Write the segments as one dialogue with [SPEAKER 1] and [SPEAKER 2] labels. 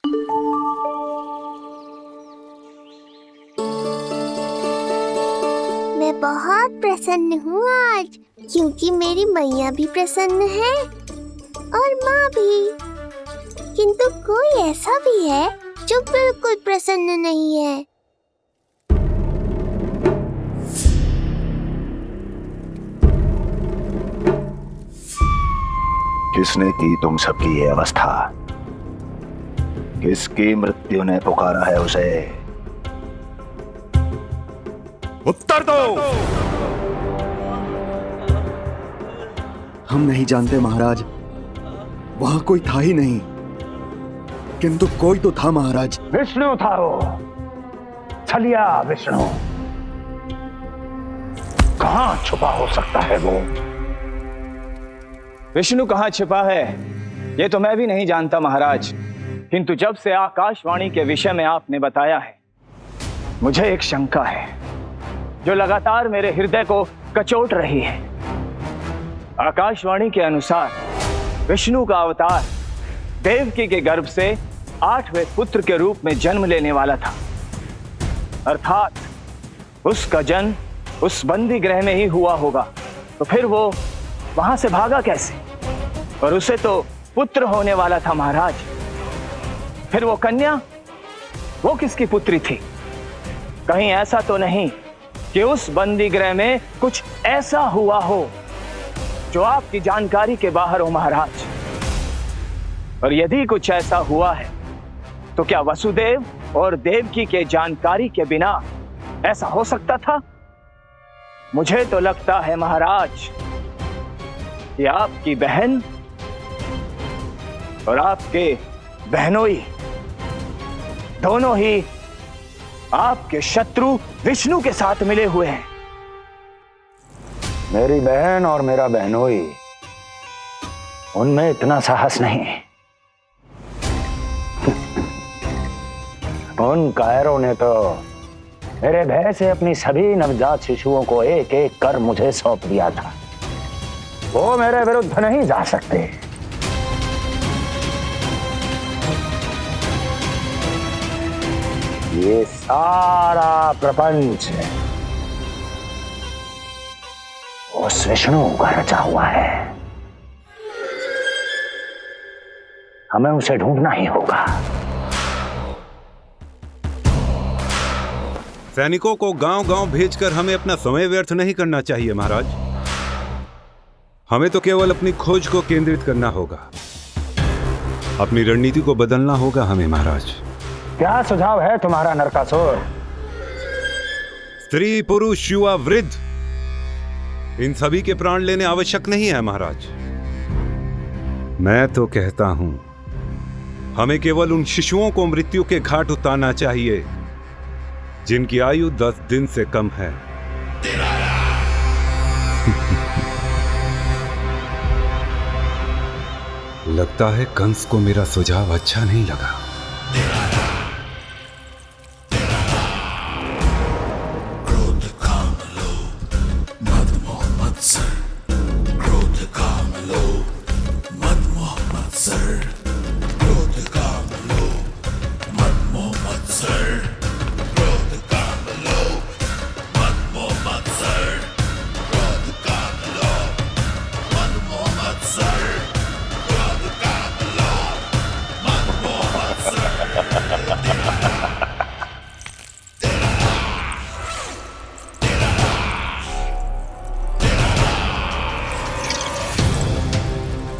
[SPEAKER 1] मैं बहुत प्रसन्न हूँ आज, क्योंकि मेरी मैया भी प्रसन्न है और माँ भी। किंतु कोई ऐसा भी है जो बिल्कुल प्रसन्न नहीं है।
[SPEAKER 2] किसने की तुम सबकी ये अवस्था? किसकी मृत्यु ने पुकारा है उसे? उत्तर दो।
[SPEAKER 3] हम नहीं जानते महाराज, वहां कोई था ही नहीं। किंतु कोई तो था महाराज।
[SPEAKER 2] विष्णु था वो, छलिया विष्णु। कहां छुपा हो सकता है वो?
[SPEAKER 4] विष्णु कहाँ छिपा है ये तो मैं भी नहीं जानता महाराज, किंतु जब से आकाशवाणी के विषय में आपने बताया है, मुझे एक शंका है जो लगातार मेरे हृदय को कचोट रही है। आकाशवाणी के अनुसार विष्णु का अवतार देवकी के गर्भ से 8वें पुत्र के रूप में जन्म लेने वाला था, अर्थात उसका जन्म उस बंदी गृह में ही हुआ होगा। तो फिर वो वहां से भागा कैसे? और उसे तो पुत्र होने वाला था महाराज। फिर वो कन्या, वो किसकी पुत्री थी? कहीं ऐसा तो नहीं कि उस बंदी गृह में कुछ ऐसा हुआ हो जो आपकी जानकारी के बाहर हो महाराज? और यदि कुछ ऐसा हुआ है तो क्या वसुदेव और देवकी के जानकारी के बिना ऐसा हो सकता था? मुझे तो लगता है महाराज कि आपकी बहन और आपके बहनोई दोनों ही आपके शत्रु विष्णु के साथ मिले हुए हैं।
[SPEAKER 2] मेरी बहन और मेरा बहनोई, उनमें इतना साहस नहीं। उन कायरों ने तो मेरे भय से अपनी सभी नवजात शिशुओं को एक एक कर मुझे सौंप दिया था। वो मेरे विरुद्ध नहीं जा सकते। ये सारा प्रपंच उस विष्णु का रचा हुआ है। हमें उसे ढूंढना ही होगा।
[SPEAKER 5] सैनिकों को गांव-गांव भेजकर हमें अपना समय व्यर्थ नहीं करना चाहिए महाराज। हमें तो केवल अपनी खोज को केंद्रित करना होगा। अपनी रणनीति को बदलना होगा हमें महाराज।
[SPEAKER 2] क्या सुझाव है तुम्हारा नरकासुर?
[SPEAKER 5] स्त्री, पुरुष, युवा, वृद्ध, इन सभी के प्राण लेने आवश्यक नहीं है महाराज। मैं तो कहता हूं हमें केवल उन शिशुओं को मृत्यु के घाट उतारना चाहिए जिनकी आयु 10 दिन से कम है। लगता है कंस को मेरा सुझाव अच्छा नहीं लगा।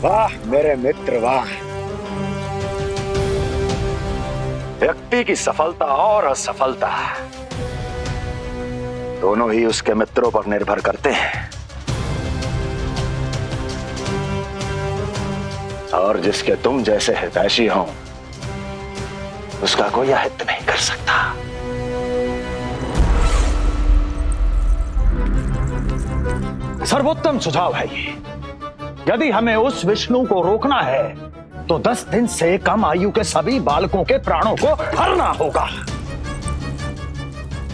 [SPEAKER 2] वाह मेरे मित्र वाह। व्यक्ति की सफलता और असफलता दोनों ही उसके मित्रों पर निर्भर करते हैं, और जिसके तुम जैसे हितैषी हो उसका कोई अहित नहीं कर सकता। सर्वोत्तम सुझाव है ये। यदि हमें उस विष्णु को रोकना है तो 10 दिन से कम आयु के सभी बालकों के प्राणों को हरना होगा।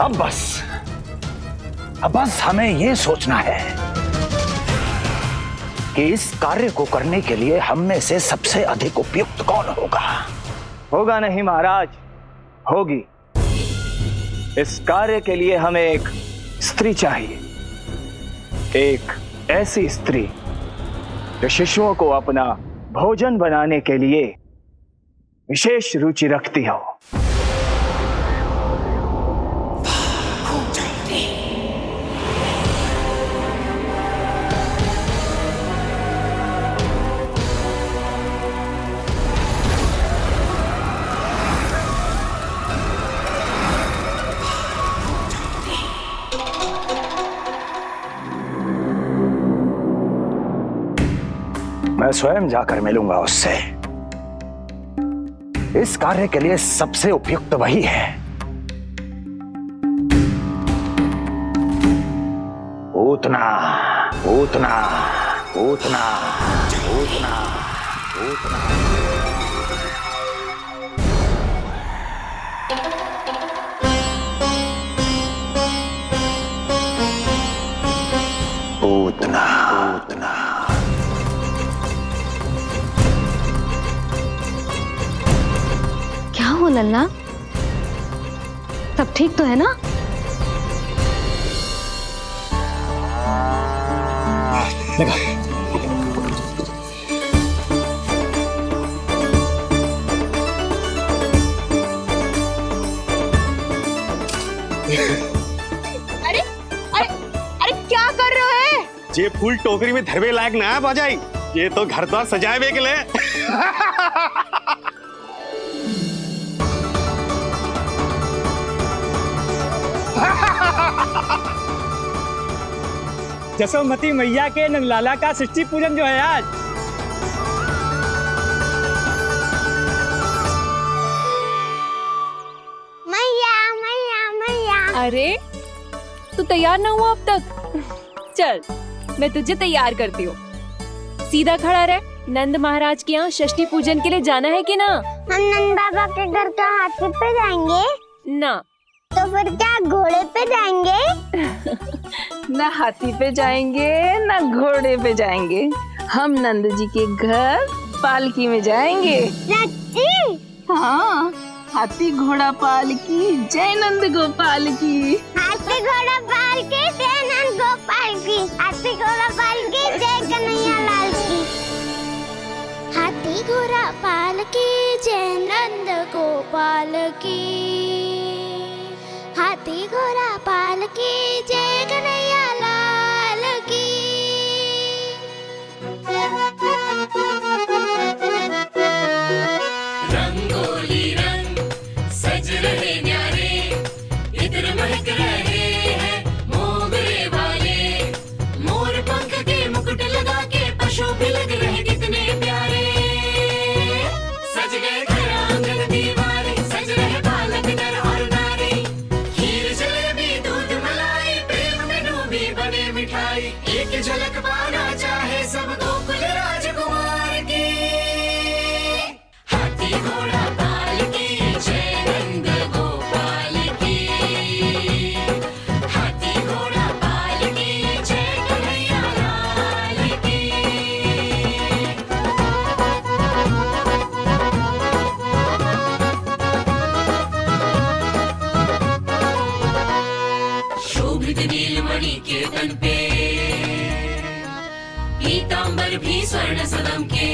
[SPEAKER 2] अब बस हमें यह सोचना है कि इस कार्य को करने के लिए हम में से सबसे अधिक उपयुक्त कौन होगा।
[SPEAKER 4] होगा नहीं महाराज, होगी। इस कार्य के लिए हमें एक स्त्री चाहिए, एक ऐसी स्त्री जो शिशुओं को अपना भोजन बनाने के लिए विशेष रुचि रखती हो।
[SPEAKER 2] मैं स्वयं जाकर मिलूंगा उससे। इस कार्य के लिए सबसे उपयुक्त वही है। पूतना, पूतना, पूतना, पूतना, पूतना। पूतना, पूतना।
[SPEAKER 6] क्या हो लल्ला, सब ठीक तो है ना?
[SPEAKER 3] लगा।
[SPEAKER 6] अरे अरे अरे क्या कर रहे हो? है
[SPEAKER 7] ये फूल टोकरी में धरवे लायक ना है बाजाई, ये तो घर द्वार सजाए के लिए।
[SPEAKER 8] जसोमती मैया के नंदलाला का षष्ठी पूजन जो है आज।
[SPEAKER 1] मैया मैया मैया।
[SPEAKER 6] अरे तू तैयार ना हुआ अब तक? चल मैं तुझे तैयार करती हूँ। सीधा खड़ा रह। नंद महाराज के यहाँ षष्ठी पूजन के लिए जाना है कि ना?
[SPEAKER 1] हम नंद बाबा के घर का हाथी पे जाएंगे
[SPEAKER 6] ना।
[SPEAKER 1] तो फिर क्या घोड़े पे जाएंगे?
[SPEAKER 9] ना हाथी पे जाएंगे ना घोड़े पे जाएंगे, हम नंद जी के घर पालकी में जाएंगे।
[SPEAKER 1] सच्ची?
[SPEAKER 9] हाँ, हाथी घोड़ा पालकी जय नंद गोपाल की।
[SPEAKER 1] हाथी घोड़ा पाल के जय नंद गोपाल की। हाथी घोड़ा पाल के जय कन्हैया लाल की। हाथी घोड़ा पाल के जय नंद गोपाल की। हाथी घोड़ा पाल के जय कन्हैया लाल की।
[SPEAKER 10] रंगोली रंग सज रहे न्यारे, इधर महक रहे हैं मोगरे वाले। मोर पंख के मुकुट लगा के पशु भी लग रहे कितने प्यारे। सज गए घर आंगन दीवारे, सज रहे बालक नर और नारी। खीर जलेबी दूध मलाई, प्रेम में डूबी बने मिठाई। एक झलक पाना चाहे सब गोकुल राजकुमार की। हाथी घोड़ा पालकी जय नंद गोपाल की। हाथी घोड़ा पालकी जय कन्हैया लाल की। शोभित नीलमणि के तन पे, पीतांबर भी स्वर्ण सदम के।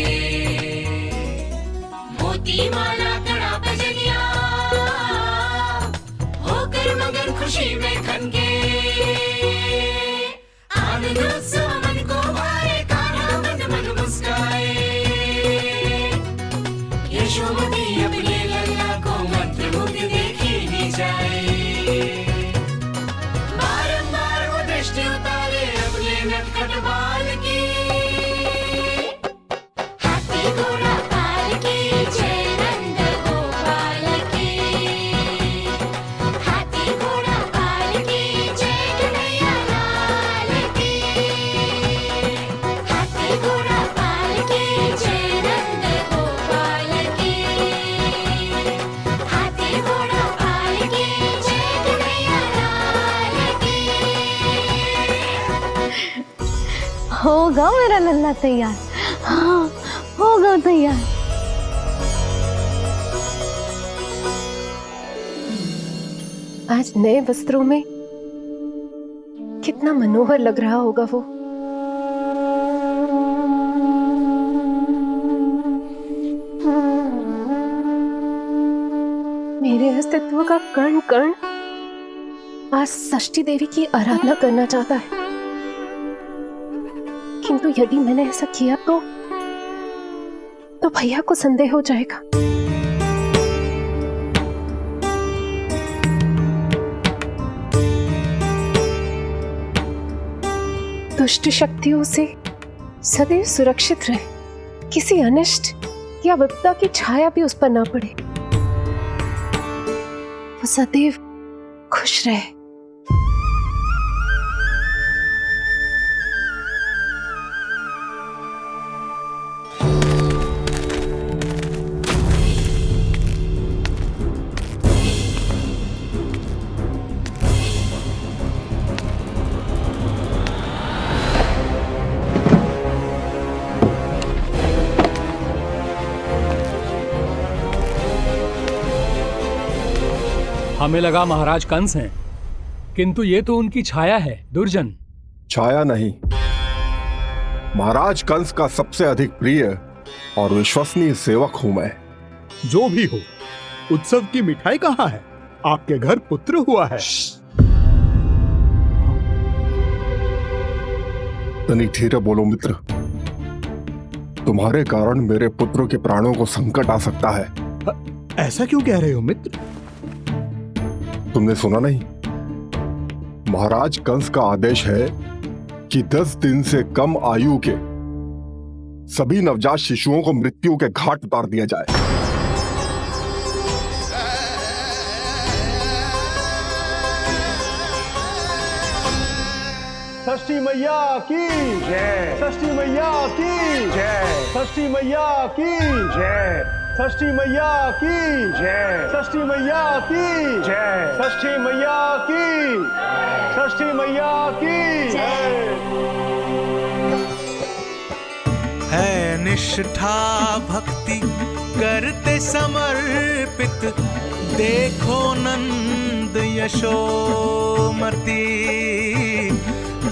[SPEAKER 10] मोती माला कड़ा बजनिया, होकर मगन खुशी में खनके। आनंद उत्सव मन को भाए, कान्हा मन मन मुस्काए। यशोमती अपने लल्ला को मंत्रमुग्ध देखी ही जाए। बारंबार वो दृष्टि उतारे अपने नटखट बाल की। हाथी घोड़ा पालकी जय नंद गोपाल की। हाथी घोड़ा पालकी जय कन्हैया लाल की। हाथी घोड़ा पालकी जय नंद गोपाल की। हाथी घोड़ा पालकी जय कन्हैया लाल की।
[SPEAKER 6] होगा मेरा लल्ला तैयार। हाँ होगा तैयार।
[SPEAKER 11] आज नए वस्त्रों में कितना मनोहर लग रहा होगा वो। मेरे अस्तित्व का कण कण आज षष्ठी देवी की आराधना करना चाहता है, किंतु यदि मैंने ऐसा किया तो भैया को संदेह हो जाएगा। दुष्ट शक्तियों से सदैव सुरक्षित रहे, किसी अनिष्ट या विपदा की छाया भी उस पर ना पड़े, वो सदैव खुश रहे।
[SPEAKER 8] हमें लगा महाराज कंस हैं, किंतु ये तो उनकी छाया है दुर्जन।
[SPEAKER 12] छाया नहीं, महाराज कंस का सबसे अधिक प्रिय और विश्वसनीय सेवक हूं मैं।
[SPEAKER 3] जो भी हो, उत्सव की मिठाई कहाँ है? आपके घर पुत्र हुआ है।
[SPEAKER 12] तनिक धीरे बोलो मित्र, तुम्हारे कारण मेरे पुत्र के प्राणों को संकट आ सकता है।
[SPEAKER 3] ऐसा क्यों कह रहे हो मित्र?
[SPEAKER 12] तुमने सुना नहीं? महाराज कंस का आदेश है कि 10 दिन से कम आयु के सभी नवजात शिशुओं को मृत्यु के घाट उतार दिया जाए।
[SPEAKER 7] षष्ठी मैया की जय, षष्ठी मैया की जय, षष्ठी मैया की जय, षष्ठी मैया की जय, षष्ठी मैया की जय, षष्ठी मैया की, षष्ठी मैया की जय।
[SPEAKER 10] है निष्ठा भक्ति करते समर्पित, देखो नंद यशोमती,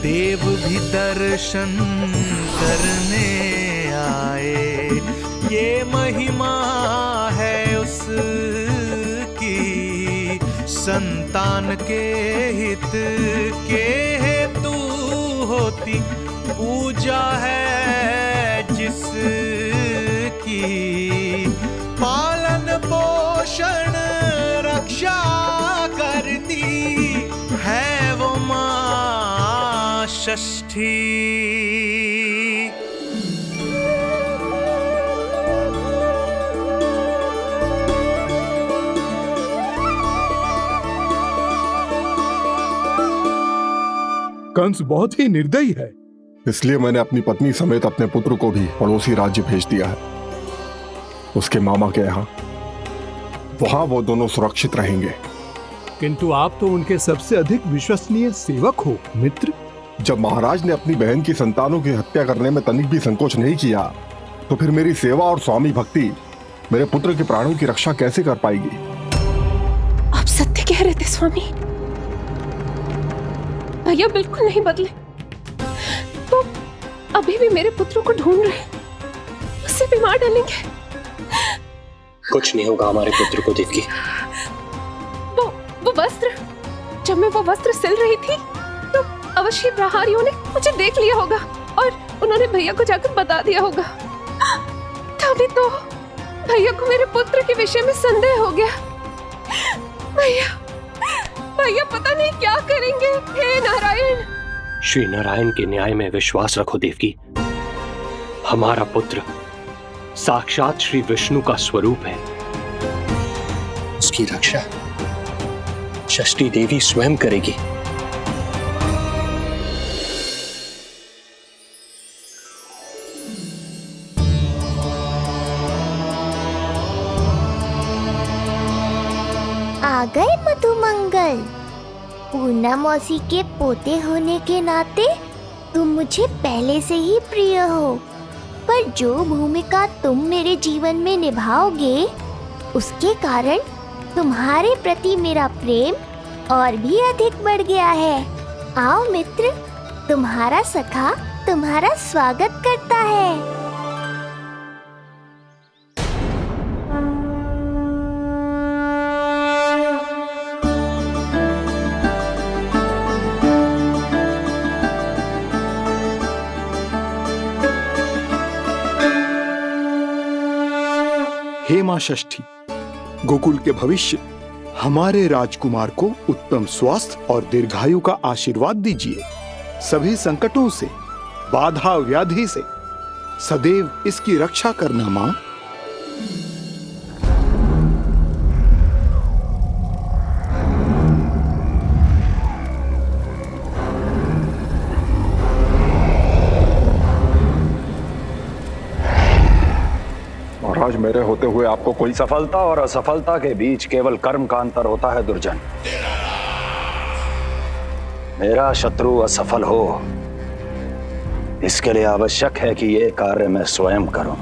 [SPEAKER 10] देव भी दर्शन करने आए। ये महिमा है उसकी, संतान के हित के हेतु होती पूजा है जिसकी, पालन पोषण रक्षा करती है वो मां षष्ठी।
[SPEAKER 3] कंस बहुत ही निर्दयी है।
[SPEAKER 12] इसलिए मैंने अपनी पत्नी समेत अपने पुत्र को भी पड़ोसी राज्य भेज दिया है, उसके मामा के यहाँ। वहां वो दोनों सुरक्षित रहेंगे।
[SPEAKER 3] किंतु आप तो उनके सबसे अधिक विश्वसनीय सेवक हो मित्र।
[SPEAKER 12] जब महाराज ने अपनी बहन की संतानों की हत्या करने में तनिक भी संकोच नहीं किया, तो फिर मेरी सेवा और स्वामी भक्ति मेरे पुत्र के प्राणों की रक्षा कैसे कर पाएगी?
[SPEAKER 11] आप सत्य कह रहे थे स्वामी, भैया बिल्कुल नहीं बदले। तो अभी भी मेरे पुत्र को ढूंढ रहे, उसे भी मार डालेंगे।
[SPEAKER 13] कुछ नहीं होगा हमारे पुत्र को देवकी।
[SPEAKER 11] वो वस्त्र, जब मैं वो वस्त्र सिल रही थी तो अवश्य प्रहारियों ने मुझे देख लिया होगा और उन्होंने भैया को जाकर बता दिया होगा। तभी तो भैया को मेरे पुत्र के विषय में संदेह हो गया। भैया पता नहीं क्या करेंगे। हे नारायण।
[SPEAKER 13] श्री नारायण के न्याय में विश्वास रखो देवकी। हमारा पुत्र साक्षात श्री विष्णु का स्वरूप है। उसकी रक्षा षष्ठी देवी स्वयं करेगी।
[SPEAKER 1] आ गए मधुमंगल। पूर्णा मौसी के पोते होने के नाते तुम मुझे पहले से ही प्रिय हो, पर जो भूमिका तुम मेरे जीवन में निभाओगे उसके कारण तुम्हारे प्रति मेरा प्रेम और भी अधिक बढ़ गया है। आओ मित्र, तुम्हारा सखा तुम्हारा स्वागत करता है।
[SPEAKER 3] हे मां षष्ठी, गोकुल के भविष्य हमारे राजकुमार को उत्तम स्वास्थ्य और दीर्घायु का आशीर्वाद दीजिए। सभी संकटों से, बाधा व्याधि से सदैव इसकी रक्षा करना मां।
[SPEAKER 2] महाराज, मेरे होते हुए आपको कोई सफलता और असफलता के बीच केवल कर्म का अंतर होता है दुर्जन। मेरा शत्रु असफल हो, इसके लिए आवश्यक है कि ये कार्य मैं स्वयं करूं।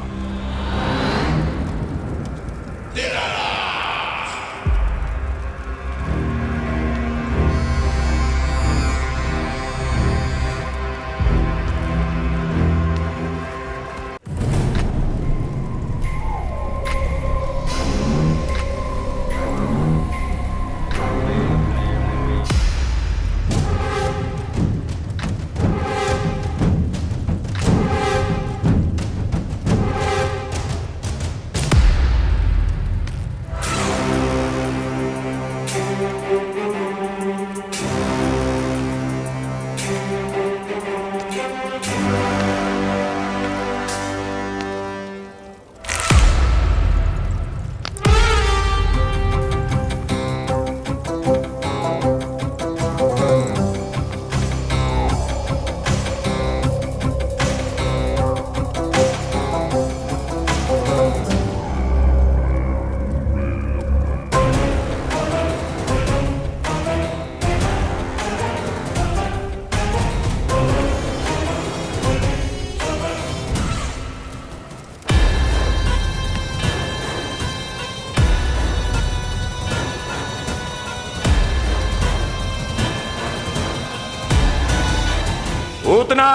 [SPEAKER 5] उतना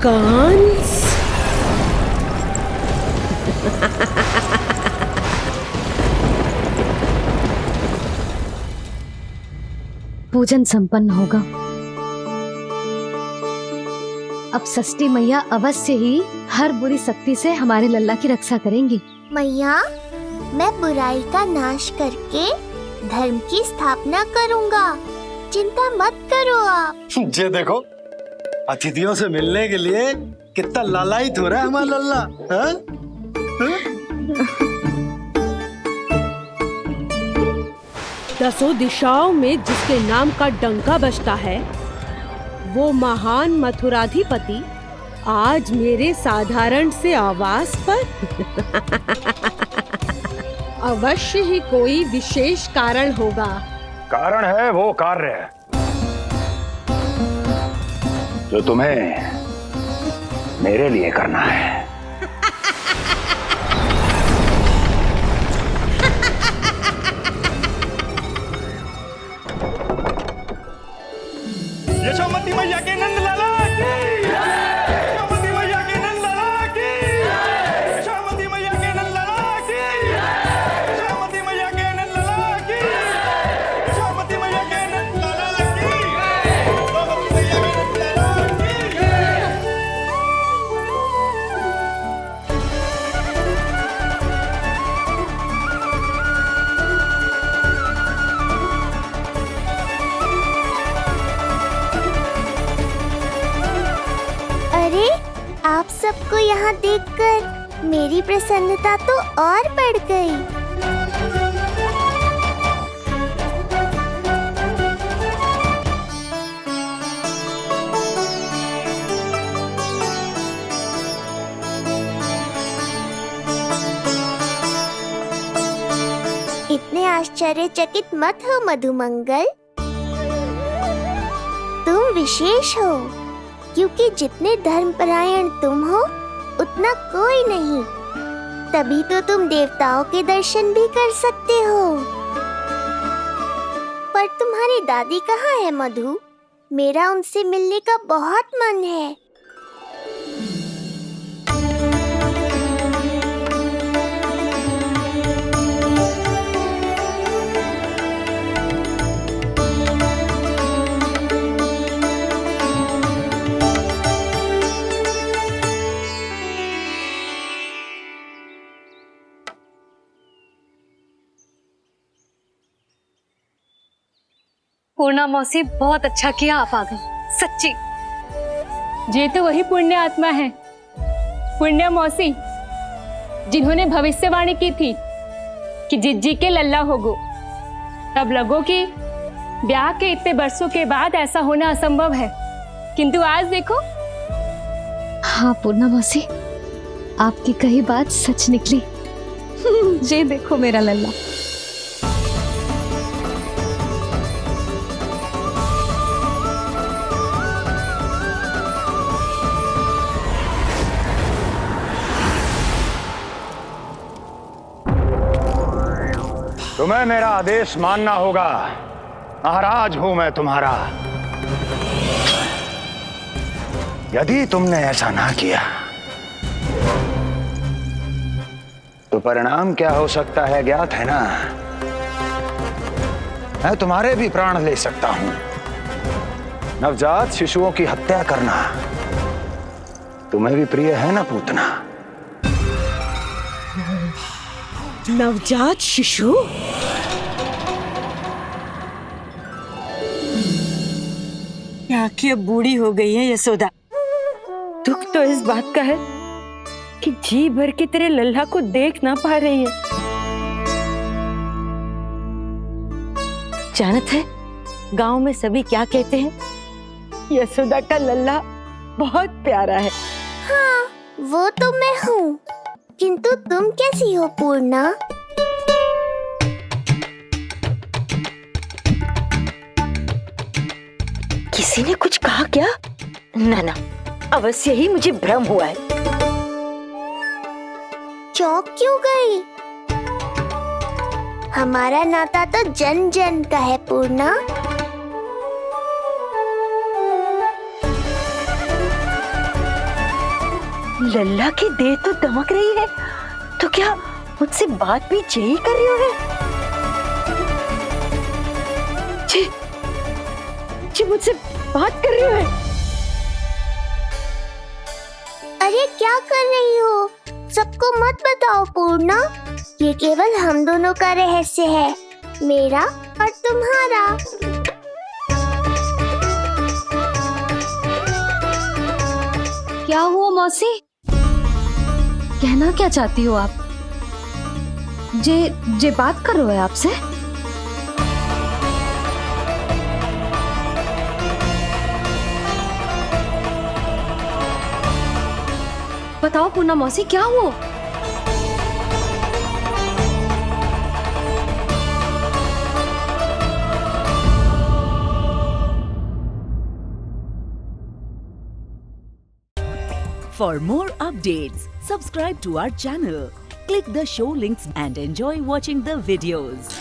[SPEAKER 11] कंस,
[SPEAKER 14] पूजन संपन्न होगा। अब षष्ठी मैया अवश्य ही हर बुरी शक्ति से हमारे लल्ला की रक्षा करेंगी।
[SPEAKER 1] मैया, मैं बुराई का नाश करके धर्म की स्थापना करूंगा, चिंता मत करो आप।
[SPEAKER 7] ये देखो, अतिथियों से मिलने के लिए कितना लालायित हो रहा है हमारा लल्ला। हाँ?
[SPEAKER 11] दसों दिशाओं में जिसके नाम का डंका बजता है, वो महान मथुराधिपति आज मेरे साधारण से आवास पर अवश्य ही कोई विशेष कारण होगा।
[SPEAKER 2] कारण है वो कार्य है जो तुम्हें मेरे लिए करना है।
[SPEAKER 7] यशोमती मैया के नंद लाला की, यशोमती मैया के नंद लाला की, यशोमती मैया के नंद लाला की, यशोमती मैया के नंद लाला की, यशोमती मैया के नंद लाला की, यशोमती मैया के नंद लाला की।
[SPEAKER 1] अरे, आप सबको यहाँ देखकर मेरी प्रसन्नता तो और बढ़ गई। इतने आश्चर्यचकित मत हो मधुमंगल। विशेष हो, क्योंकि जितने धर्मपरायण तुम हो उतना कोई नहीं। तभी तो तुम देवताओं के दर्शन भी कर सकते हो। पर तुम्हारी दादी कहाँ है मधु? मेरा उनसे मिलने का बहुत मन है।
[SPEAKER 14] पूर्णा मौसी, बहुत अच्छा किया आप आ गए, सच्ची।
[SPEAKER 6] ये तो वही पुण्य आत्मा है, पुण्य मौसी, जिन्होंने भविष्यवाणी की थी कि जिज्जी के लल्ला होगो। तब लगो कि ब्याह के इतने बरसों के बाद ऐसा होना असंभव है, किंतु आज देखो।
[SPEAKER 14] हाँ पूर्णा मौसी, आपकी कही बात सच निकली। ये देखो मेरा लल्ला।
[SPEAKER 2] तुम्हें मेरा आदेश मानना होगा। महाराज हूं मैं तुम्हारा। यदि तुमने ऐसा ना किया तो परिणाम क्या हो सकता है ज्ञात है ना? मैं तुम्हारे भी प्राण ले सकता हूं। नवजात शिशुओं की हत्या करना तुम्हें भी प्रिय है ना पूतना?
[SPEAKER 15] नवजात शिशु? क्या कि अब बूढ़ी हो गई है यशोदा। दुख तो इस बात का है कि जी भर के तेरे लल्ला को देख ना पा रही है। जानत है गांव में सभी क्या कहते हैं? यशोदा का लल्ला बहुत प्यारा है।
[SPEAKER 1] हाँ, वो तो मैं हूँ, किंतु तुम कैसी हो पूर्णा?
[SPEAKER 15] किसी ने कुछ कहा क्या? ना ना, अवश्य ही मुझे भ्रम हुआ है।
[SPEAKER 1] चौंक क्यों गई? हमारा नाता तो जन जन का है पूर्णा।
[SPEAKER 15] लल्ला की देह तो दमक रही है, तो क्या मुझसे बात भी यही कर रही हो? जी, जी मुझसे बात कर रही हो?
[SPEAKER 1] अरे क्या कर रही हो? सबको मत बताओ पूर्णा, ये केवल हम दोनों का रहस्य है, मेरा और तुम्हारा।
[SPEAKER 14] क्या हुआ मौसी? कहना क्या चाहती हो आप? जे बात कर रहे हो आपसे? बताओ पूर्णा मौसी, क्या हुआ?
[SPEAKER 16] For more updates, subscribe to our channel, click the show links and enjoy watching the videos.